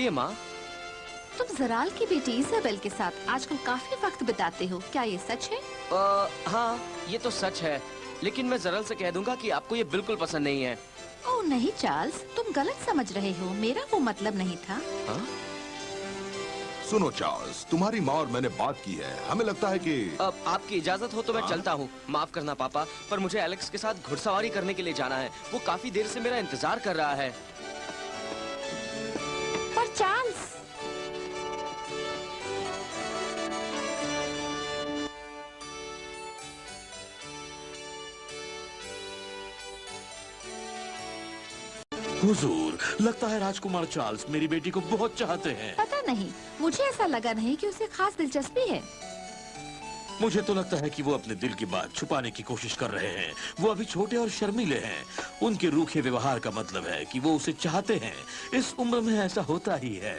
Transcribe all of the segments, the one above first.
बोलिए माँ। तुम जराल की बेटी इजाबेल के साथ आजकल काफी वक्त बिताते हो, क्या ये सच है? हाँ, ये तो सच है, लेकिन मैं जराल से कह दूंगा कि आपको ये बिल्कुल पसंद नहीं है। ओह नहीं चार्ल्स, तुम गलत समझ रहे हो, मेरा वो मतलब नहीं था। हाँ? सुनो चार्ल्स, तुम्हारी माँ और मैंने बात की है, हमें लगता है कि अब आपकी इजाजत हो तो मैं चलता हूँ। माफ करना पापा, पर मुझे एलेक्स के साथ घुड़सवारी करने के लिए जाना है। वो काफी देर से मेरा इंतजार कर रहा है। पर चार्ल्स, हुजूर, लगता है राजकुमार चार्ल्स मेरी बेटी को बहुत चाहते हैं। पता नहीं, मुझे ऐसा लगा नहीं कि उसे खास दिलचस्पी है। मुझे तो लगता है कि वो अपने दिल की बात छुपाने की कोशिश कर रहे हैं। वो अभी छोटे और शर्मीले हैं। उनके रूखे व्यवहार का मतलब है कि वो उसे चाहते हैं। इस उम्र में ऐसा होता ही है।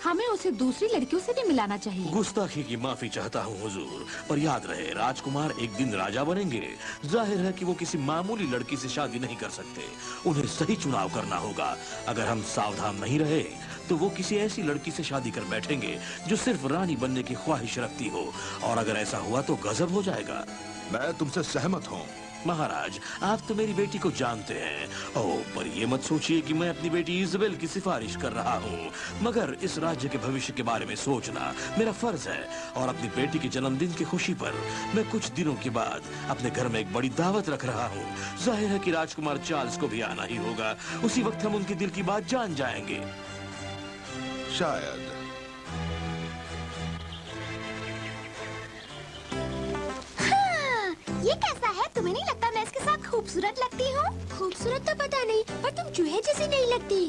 हमें उसे दूसरी लड़कियों से भी मिलाना चाहिए। गुस्ताखी की माफी चाहता हूँ हुजूर, पर याद रहे राजकुमार एक दिन राजा बनेंगे। जाहिर है कि वो किसी मामूली लड़की से शादी नहीं कर सकते। उन्हें सही चुनाव करना होगा। अगर हम सावधान नहीं रहे तो वो किसी ऐसी लड़की से शादी कर बैठेंगे जो सिर्फ रानी बनने की ख्वाहिश रखती हो, और अगर ऐसा हुआ तो गजब हो जाएगा। मैं तुमसे सहमत हूँ। महाराज, आप तो मेरी बेटी को जानते हैं। ओह, पर ये मत सोचिए कि मैं अपनी बेटी इजाबेल की सिफारिश कर रहा हूँ, मगर इस राज्य के भविष्य के बारे में सोचना मेरा फर्ज है। और अपनी बेटी के जन्मदिन की खुशी पर मैं कुछ दिनों के बाद अपने घर में एक बड़ी दावत रख रहा हूँ। जाहिर है कि राजकुमार चार्ल्स को भी आना ही होगा। उसी वक्त हम उनके दिल की बात जान जाएंगे। शायद। ये कैसा है? तुम्हें नहीं लगता मैं इसके साथ खूबसूरत लगती हूँ? खूबसूरत तो पता नहीं, पर तुम चूहे जैसी नहीं लगती।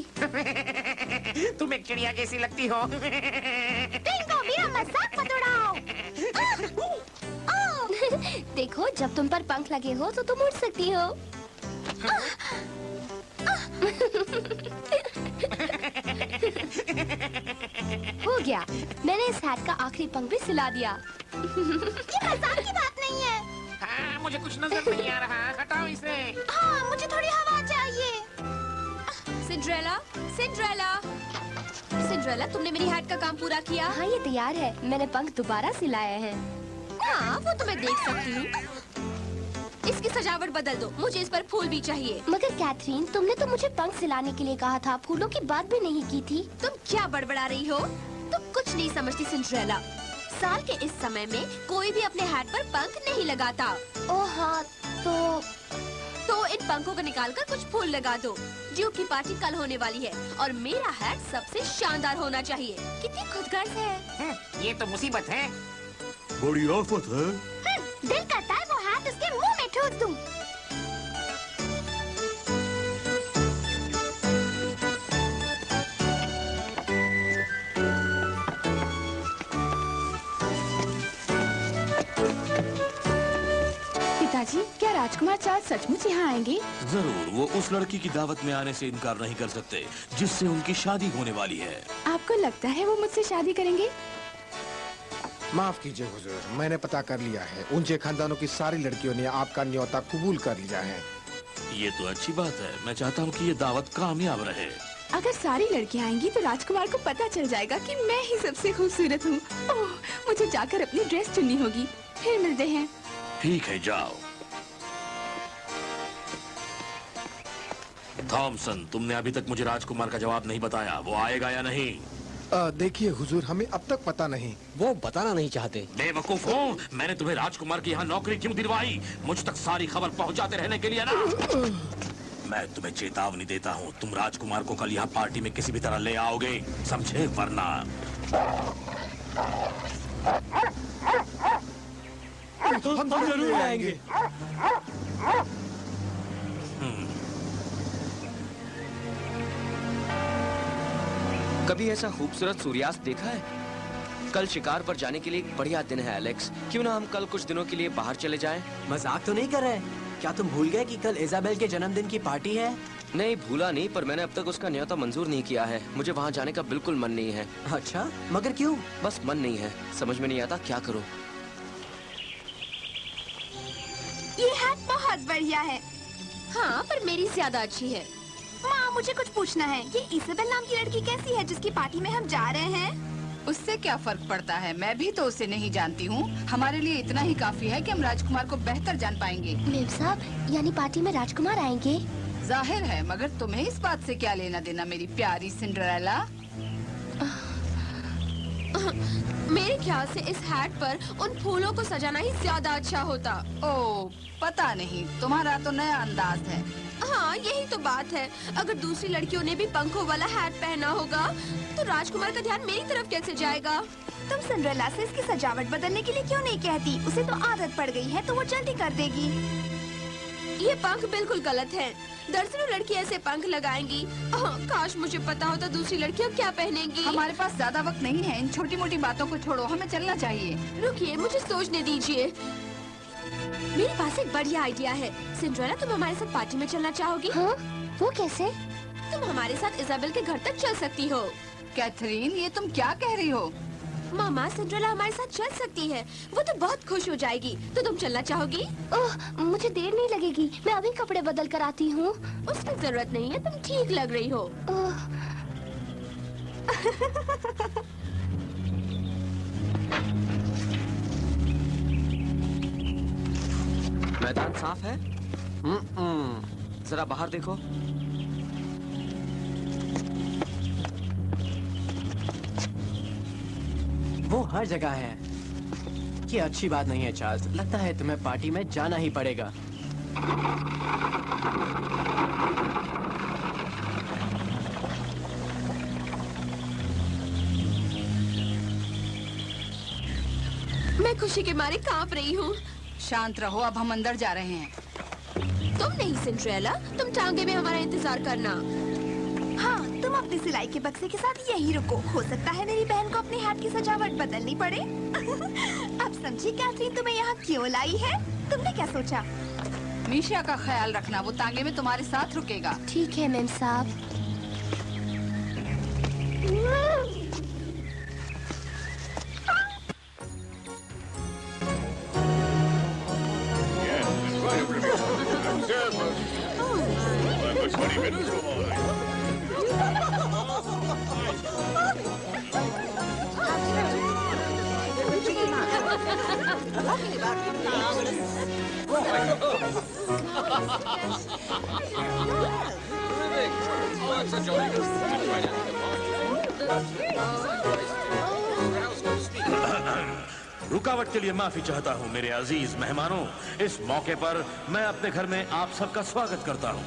तुम एक चिड़िया जैसी लगती हो। इनको मेरा मजाक मत उड़ाओ। देखो, जब तुम पर पंख लगे हो तो तुम उड़ सकती हो। हो गया, मैंने इस हैट का आखिरी पंख भी सिला दिया। ये मजाक की बात नहीं है। हाँ, मुझे कुछ नजर नहीं आ रहा, हटाओ इसे। हाँ, मुझे थोड़ी हवा चाहिए। सिंड्रेला, सिंड्रेला, सिंड्रेला, तुमने मेरी हैट का काम पूरा किया? हाँ, ये तैयार है। मैंने पंख दोबारा सिलाए हैं। हाँ, वो तो मैं देख सकती हूँ। इसकी सजावट बदल दो, मुझे इस पर फूल भी चाहिए। मगर कैथरीन, तुमने तो मुझे पंख सिलाने के लिए कहा था, फूलों की बात भी नहीं की थी। तुम क्या बड़बड़ा रही हो? तुम कुछ नहीं समझती सिंड्रेला। साल के इस समय में कोई भी अपने हैट पर पंख नहीं लगाता। ओह हाँ, तो इन पंखों को निकालकर कुछ फूल लगा दो। ड्यूक की पार्टी कल होने वाली है और मेरा हैट सबसे शानदार होना चाहिए। कितनी खुदगर्ज है। ये तो मुसीबत है। बड़ी आफत है। दिल करता है वो हैट उसके मुंह में ठूस दूं। पिताजी, क्या राजकुमार चार्ल्स सचमुच यहाँ आएंगे? जरूर, वो उस लड़की की दावत में आने से इनकार नहीं कर सकते जिससे उनकी शादी होने वाली है। आपको लगता है वो मुझसे शादी करेंगे? माफ कीजिए हुजूर, मैंने पता कर लिया है। ऊंचे खानदानों की सारी लड़कियों ने आपका न्योता कबूल कर लिया है। ये तो अच्छी बात है। मैं चाहता हूँ कि ये दावत कामयाब रहे। अगर सारी लड़कियाँ आएंगी तो राजकुमार को पता चल जाएगा कि मैं ही सबसे खूबसूरत हूँ। ओह, मुझे जाकर अपनी ड्रेस चुननी होगी। फिर मिलते हैं। ठीक है, जाओ। थॉमसन, तुमने अभी तक मुझे राजकुमार का जवाब नहीं बताया। वो आएगा या नहीं? देखिए हुजूर, हमें अब तक पता नहीं। वो बताना नहीं चाहते। बेवकूफ हो, मैंने तुम्हें राजकुमार की यहाँ नौकरी क्यों दिलवाई? मुझ तक सारी खबर पहुँचाते रहने के लिए ना। मैं तुम्हें चेतावनी देता हूँ, तुम राजकुमार को कल यहाँ पार्टी में किसी भी तरह ले आओगे, समझे? वरना हम जरूर आएंगे। कभी ऐसा खूबसूरत सूर्यास्त देखा है? कल शिकार पर जाने के लिए एक बढ़िया दिन है एलेक्स। क्यों ना हम कल कुछ दिनों के लिए बाहर चले जाएं? मजाक तो नहीं कर रहे? क्या तुम भूल गए कि कल इजाबेल के जन्मदिन की पार्टी है? नहीं, भूला नहीं, पर मैंने अब तक उसका न्योता मंजूर नहीं किया है। मुझे वहाँ जाने का बिल्कुल मन नहीं है। अच्छा, मगर क्यों? बस मन नहीं है, समझ में नहीं आता क्या करूँ। ये हैट बहुत बढ़िया है। हाँ, पर मेरी ज्यादा अच्छी है। माँ, मुझे कुछ पूछना है। ये इसाबेल नाम की लड़की कैसी है जिसकी पार्टी में हम जा रहे हैं? उससे क्या फर्क पड़ता है? मैं भी तो उसे नहीं जानती हूँ। हमारे लिए इतना ही काफी है कि हम राजकुमार को बेहतर जान पाएंगे। मेम साहब, यानी पार्टी में राजकुमार आएंगे? जाहिर है, मगर तुम्हें इस बात से क्या लेना देना मेरी प्यारी सिंड्रेला? मेरे ख्याल से इस हैट पर उन फूलों को सजाना ही ज्यादा अच्छा होता। ओह, पता नहीं, तुम्हारा तो नया अंदाज है। हाँ, यही तो बात है। अगर दूसरी लड़कियों ने भी पंखों वाला हैट पहना होगा तो राजकुमार का ध्यान मेरी तरफ कैसे जाएगा? तुम सिंड्रेला से इसकी सजावट बदलने के लिए क्यों नहीं कहती? उसे तो आदत पड़ गई है तो वो जल्दी कर देगी। ये पंख बिल्कुल गलत है। दर्जनों लड़की ऐसे पंख लगाएंगी। काश मुझे पता होता दूसरी लड़कियाँ क्या पहनेंगी। हमारे पास ज्यादा वक्त नहीं है, इन छोटी मोटी बातों को छोड़ो, हमें चलना चाहिए। रुकिए, मुझे सोचने दीजिए। मेरे पास एक बढ़िया आइडिया है। सिंड्रेला, तुम हमारे साथ पार्टी में चलना चाहोगी? हाँ? वो कैसे? तुम हमारे साथ इसाबेल के घर तक चल सकती हो। कैथरीन, ये तुम क्या कह रही हो? मामा, सिंड्रेला हमारे साथ चल सकती है। वो तो बहुत खुश हो जाएगी। तो तुम चलना चाहोगी? ओह, मुझे देर नहीं लगेगी। मैं अभी कपड़े बदल कर आती हूँ। उसकी जरूरत नहीं है, तुम ठीक लग रही हो। मैदान साफ है? जरा बाहर देखो। वो हर जगह है। ये अच्छी बात नहीं है चार्ल्स। लगता है तुम्हें पार्टी में जाना ही पड़ेगा। मैं खुशी के मारे कांप रही हूँ। शांत रहो, अब हम अंदर जा रहे हैं। तुम नहीं सिंड्रेला, तुम टांगे में हमारा इंतजार करना। हाँ, तुम अपनी सिलाई के बक्से के साथ यही रुको। हो सकता है मेरी बहन को अपने हाथ की सजावट बदलनी पड़े। अब समझी कैथरीन तुम्हें यहाँ क्यों लाई है? तुमने क्या सोचा? मीशा का ख्याल रखना, वो तांगे में तुम्हारे साथ रुकेगा। ठीक है मेम साहब। रुकावट के लिए माफी चाहता हूँ मेरे अजीज मेहमानों। इस मौके पर मैं अपने घर में आप सबका स्वागत करता हूँ।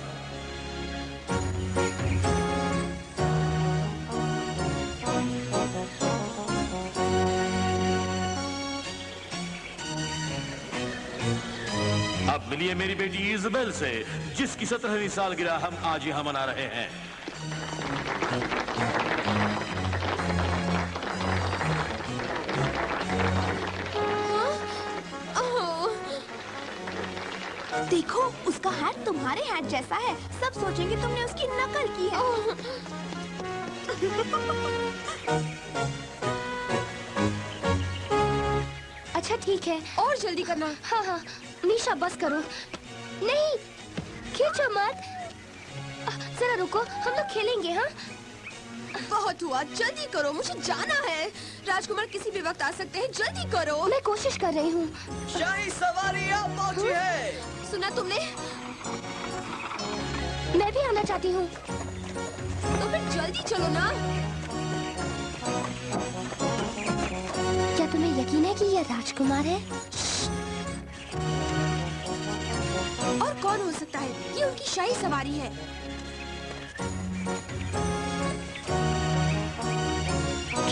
अब मिलिए मेरी बेटी इसाबेल से, जिसकी 17वीं सालगिरह हम आज यहाँ मना रहे हैं। देखो, उसका हैट तुम्हारे हैट जैसा है। सब सोचेंगे तुमने उसकी नकल की है। अच्छा ठीक है, और जल्दी करना। हाँ हाँ, मीशा बस करो। नहीं, खींचो मत। जरा रुको, हम लोग खेलेंगे। हाँ, बहुत हुआ, जल्दी करो, मुझे जाना है। राजकुमार किसी भी वक्त आ सकते हैं, जल्दी करो। मैं कोशिश कर रही हूँ। शाही सवारी अब पहुंची है। सुना तुमने? मैं भी आना चाहती हूँ। तो फिर जल्दी चलो ना। क्या तुम्हें यकीन है कि यह राजकुमार है? और कौन हो सकता है? ये उनकी शाही सवारी है।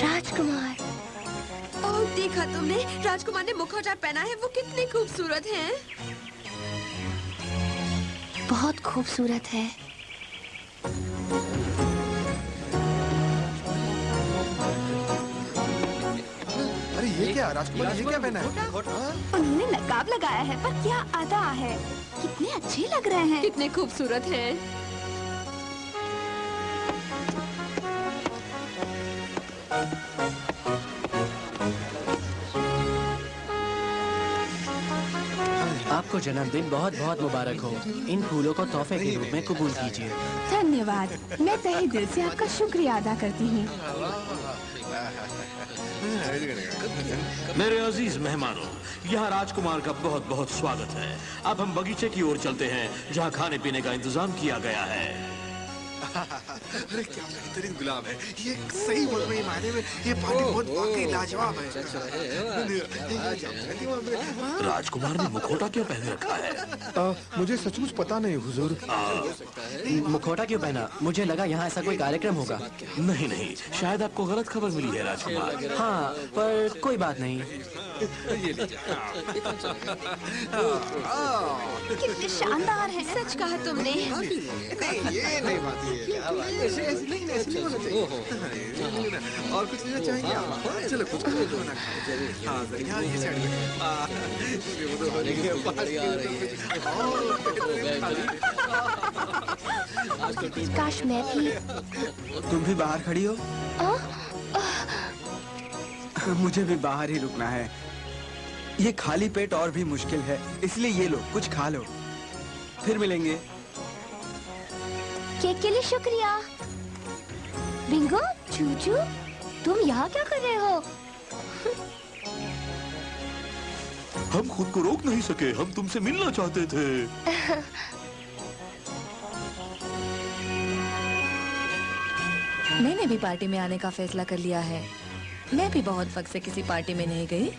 राजकुमार। ओह, देखा तुमने? राजकुमार ने मुखौटा पहना है। वो कितने खूबसूरत हैं। बहुत खूबसूरत है। अरे ये क्या राजकुमार, ये क्या पहना है? उन्होंने नकाब लगाया है, पर क्या अदा है। कितने अच्छे लग रहे हैं। कितने खूबसूरत हैं। आपको जन्मदिन बहुत बहुत मुबारक हो। इन फूलों को तोहफे के रूप में कबूल कीजिए। धन्यवाद, मैं तहे दिल से आपका शुक्रिया अदा करती हूँ। मेरे अजीज मेहमानों, यहाँ राजकुमार का बहुत बहुत स्वागत है। अब हम बगीचे की ओर चलते हैं, जहाँ खाने पीने का इंतजाम किया गया है। अरे क्या बेहतरीन गुलाब है ये, सही मायने में ये पार्टी बहुत वाकई लाजवाब है। राजकुमार ने मुखौटा क्यों पहने रखा है? मुझे सचमुच पता नहीं हुजूर। मुखौटा क्यों पहना? मुझे लगा यहाँ ऐसा कोई कार्यक्रम होगा। नहीं नहीं, शायद आपको गलत खबर मिली है राजकुमार। हाँ, पर कोई बात नहीं। कितने शानदार है। सच कहा तुमने। ये नहीं बात है। ऐसे नहीं होना चाहिए। और कुछ लेना चाहिए? चलो कुछ होना चाहिए। हाँ यहाँ ये साइड में। काश मैं भी। तुम भी बाहर खड़ी हो? मुझे भी बाहर ही रुकना है। ये खाली पेट और भी मुश्किल है, इसलिए ये लो, कुछ खा लो, फिर मिलेंगे। केक के लिए शुक्रिया। बिंगो, चूचू, तुम यहाँ क्या कर रहे हो? हम खुद को रोक नहीं सके, हम तुमसे मिलना चाहते थे। मैंने भी पार्टी में आने का फैसला कर लिया है। मैं भी बहुत वक्त से किसी पार्टी में नहीं गई।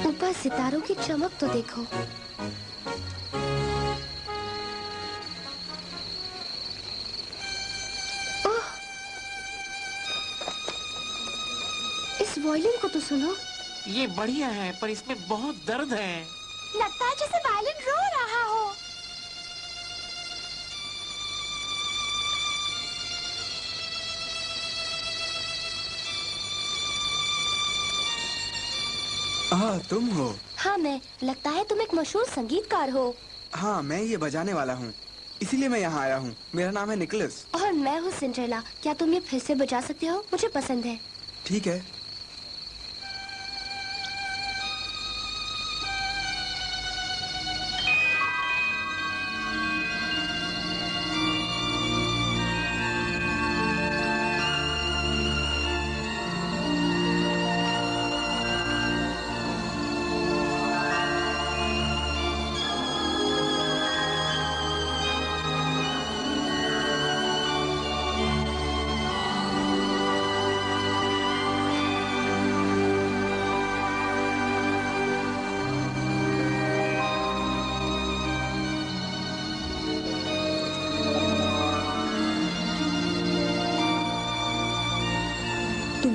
ऊपर सितारों की चमक तो देखो। ओह, इस वायलिन को तो सुनो। ये बढ़िया है, पर इसमें बहुत दर्द है। लगता है जैसे वायलिन रो रहा हो। तुम हो? हाँ मैं। लगता है तुम एक मशहूर संगीतकार हो। हाँ, मैं ये बजाने वाला हूँ, इसीलिए मैं यहाँ आया हूँ। मेरा नाम है निकोलस। और मैं हूँ सिंड्रेला। क्या तुम ये फिर से बजा सकते हो? मुझे पसंद है। ठीक है।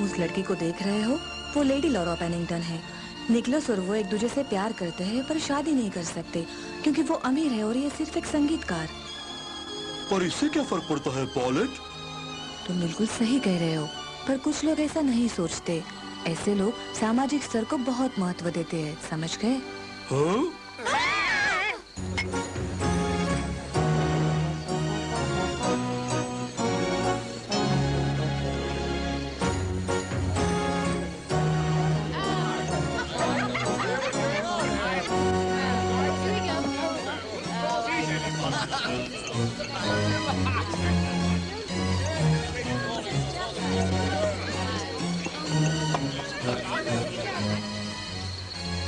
उस लड़की को देख रहे हो, वो लेडी लॉरा पेनिंगटन है। निकोलस और वो एक दूसरे से प्यार करते हैं, पर शादी नहीं कर सकते क्योंकि वो अमीर है और ये सिर्फ एक संगीतकार। पर इससे क्या फर्क पड़ता है पॉलेट? तुम बिल्कुल सही कह रहे हो, पर कुछ लोग ऐसा नहीं सोचते। ऐसे लोग सामाजिक स्तर को बहुत महत्व देते हैं, समझ गए? हाँ?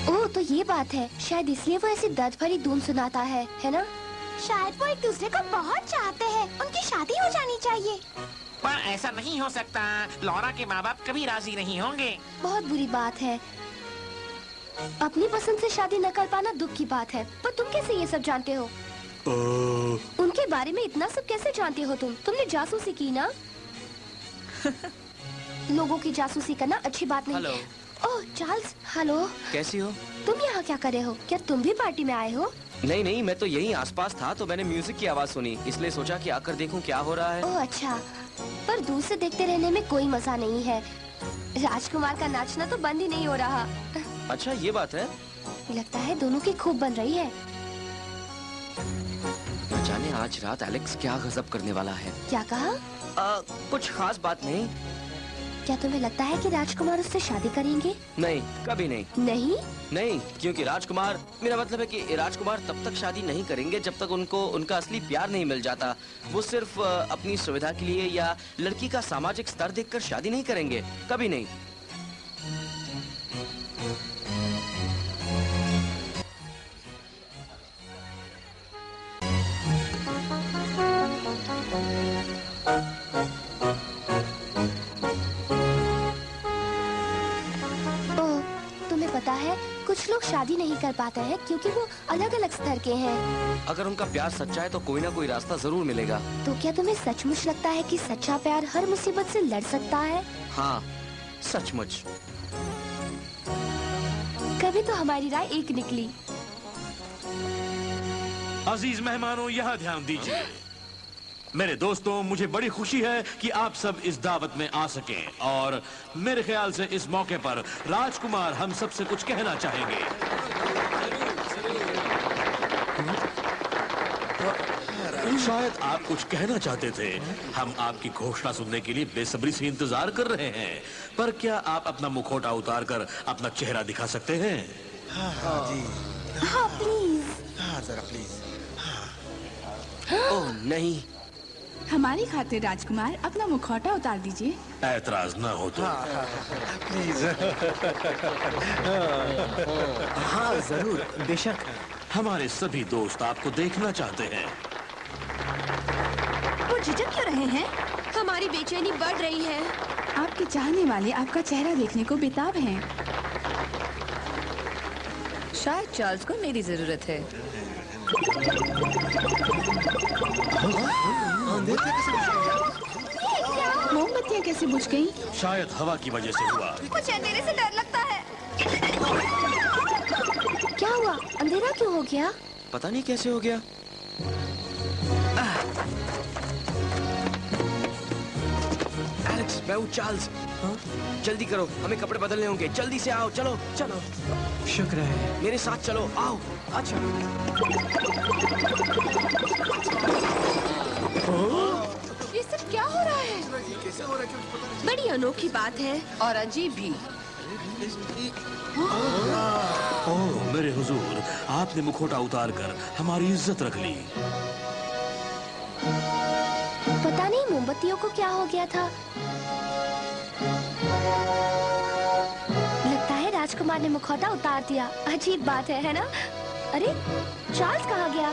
ओह, तो ये बात है। शायद इसलिए वो ऐसी दर्द भरी धुन सुनाता है ना? शायद वो एक दूसरे को बहुत चाहते हैं। उनकी शादी हो जानी चाहिए। पर ऐसा नहीं हो सकता। लॉरा के माँ बाप कभी राजी नहीं होंगे। बहुत बुरी बात है। अपनी पसंद से शादी न कर पाना दुख की बात है। पर तुम कैसे ये सब जानते हो? उनके बारे में इतना सब कैसे जानते हो तुम? तुमने जासूसी की ना? लोगों की जासूसी करना अच्छी बात नहीं। हेलो। ओह चार्ल्स, हेलो। कैसी हो? तुम यहाँ क्या कर रहे हो? क्या तुम भी पार्टी में आए हो? नहीं नहीं, मैं तो यहीं आसपास था तो मैंने म्यूजिक की आवाज सुनी, इसलिए सोचा कि आकर देखूं क्या हो रहा है। ओह अच्छा, पर दूर से देखते रहने में कोई मजा नहीं है। राजकुमार का नाचना तो बंद ही नहीं हो रहा। अच्छा ये बात है। लगता है दोनों की खूब बन रही है। न जाने आज रात एलेक्स क्या गजब करने वाला है। क्या कहा? कुछ खास बात नहीं। क्या तुम्हें लगता है कि राजकुमार उससे शादी करेंगे? नहीं, कभी नहीं। नहीं? नहीं, क्योंकि राजकुमार, मेरा मतलब है कि राजकुमार तब तक शादी नहीं करेंगे जब तक उनको उनका असली प्यार नहीं मिल जाता। वो सिर्फ अपनी सुविधा के लिए या लड़की का सामाजिक स्तर देखकर शादी नहीं करेंगे, कभी नहीं। कुछ लोग शादी नहीं कर पाते हैं क्योंकि वो अलग अलग स्तर के हैं। अगर उनका प्यार सच्चा है तो कोई ना कोई रास्ता जरूर मिलेगा। तो क्या तुम्हें सचमुच लगता है कि सच्चा प्यार हर मुसीबत से लड़ सकता है? हाँ, सचमुच। कभी तो हमारी राय एक निकली। अजीज मेहमानों, यहाँ ध्यान दीजिए। मेरे दोस्तों, मुझे बड़ी खुशी है कि आप सब इस दावत में आ सकें और मेरे ख्याल से इस मौके पर राजकुमार हम सब से कुछ कहना चाहेंगे। शायद आप कुछ कहना चाहते थे। हम आपकी घोषणा सुनने के लिए बेसब्री से इंतजार कर रहे हैं। पर क्या आप अपना मुखौटा उतारकर अपना चेहरा दिखा सकते हैं? हाँ जी। हाँ प्लीज। हाँ जरा प्लीज। ओह नहीं। हमारी खातिर राजकुमार अपना मुखौटा उतार दीजिए। ऐतराज न हो तो। प्लीज। हाँ जरूर, बेशक। हमारे सभी दोस्त आपको देखना चाहते हैं। वो झिझक क्यों रहे हैं? हमारी बेचैनी बढ़ रही है। आपके चाहने वाले आपका चेहरा देखने को बेताब हैं। शायद चार्ल्स को मेरी जरूरत है। मोमबत्तियाँ कैसे बुझ गईं? शायद हवा की वजह से हुआ। कुछ अंधेरे से डर लगता है। क्या हुआ? अंधेरा क्यों हो गया? पता नहीं कैसे हो गया। एलेक्स, मैं हूँ चार्ल्स। हाँ? जल्दी करो, हमें कपड़े बदलने होंगे। जल्दी से आओ, चलो चलो। शुक्र है। मेरे साथ चलो, आओ। अच्छा। ये सब क्या हो रहा है? बड़ी अनोखी बात है और अजीब भी। ओह मेरे हुजूर, आपने मुखौटा उतारकर हमारी इज्जत रख ली। पता नहीं मोमबत्तियों को क्या हो गया था। लगता है राजकुमार ने मुखौटा उतार दिया। अजीब बात है ना? अरे चार्ल्स कहाँ गया?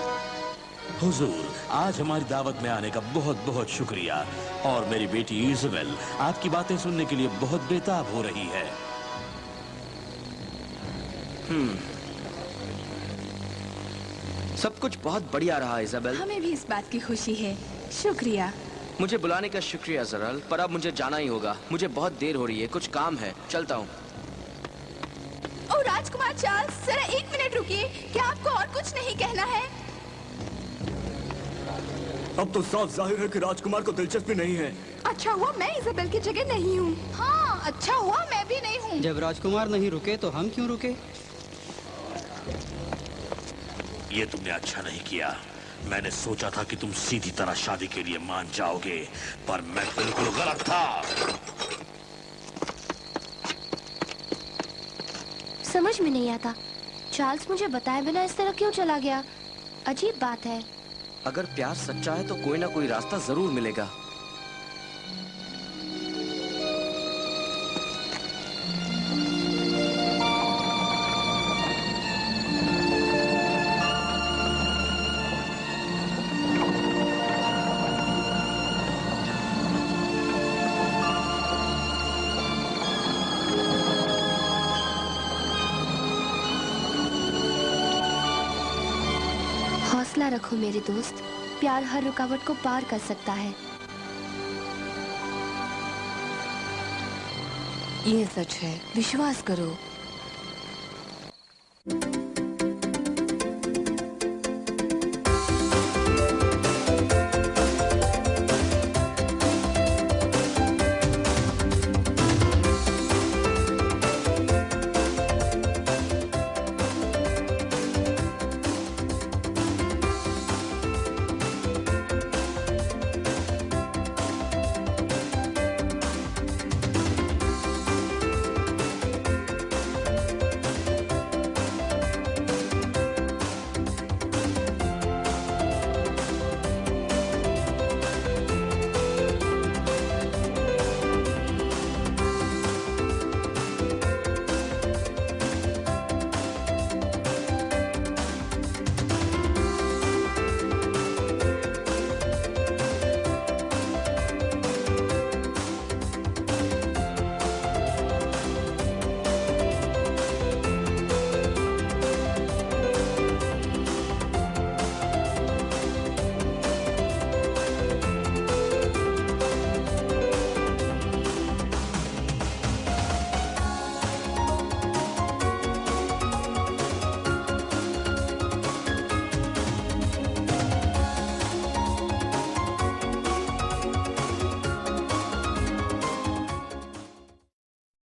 हुजूर, आज हमारी दावत में आने का बहुत बहुत शुक्रिया। और मेरी बेटी इज़ाबेल आपकी बातें सुनने के लिए बहुत बेताब हो रही है। सब कुछ बहुत बढ़िया रहा इज़ाबेल। हमें भी इस बात की खुशी है। शुक्रिया। मुझे बुलाने का शुक्रिया जरल, पर अब मुझे जाना ही होगा। मुझे बहुत देर हो रही है, कुछ काम है, चलता हूँ। ओ राजकुमार चार्ल्स, जरा 1 मिनट रुकिए। क्या आपको और कुछ नहीं कहना है? अब तो साफ जाहिर है कि राजकुमार को दिलचस्पी नहीं है। अच्छा हुआ मैं इज़ाबेल की जगह नहीं हूँ। हाँ, अच्छा हुआ मैं भी नहीं हूँ। जब राजकुमार नहीं रुके तो हम क्यों रुके? ये तुमने अच्छा नहीं किया। मैंने सोचा था कि तुम सीधी तरह शादी के लिए मान जाओगे, पर मैं बिल्कुल गलत था। समझ में नहीं आता, चार्ल्स मुझे बताए बिना इस तरह क्यों चला गया? अजीब बात है। अगर प्यार सच्चा है तो कोई ना कोई रास्ता जरूर मिलेगा। हौसला रखो मेरे दोस्त, प्यार हर रुकावट को पार कर सकता है। ये सच है, विश्वास करो।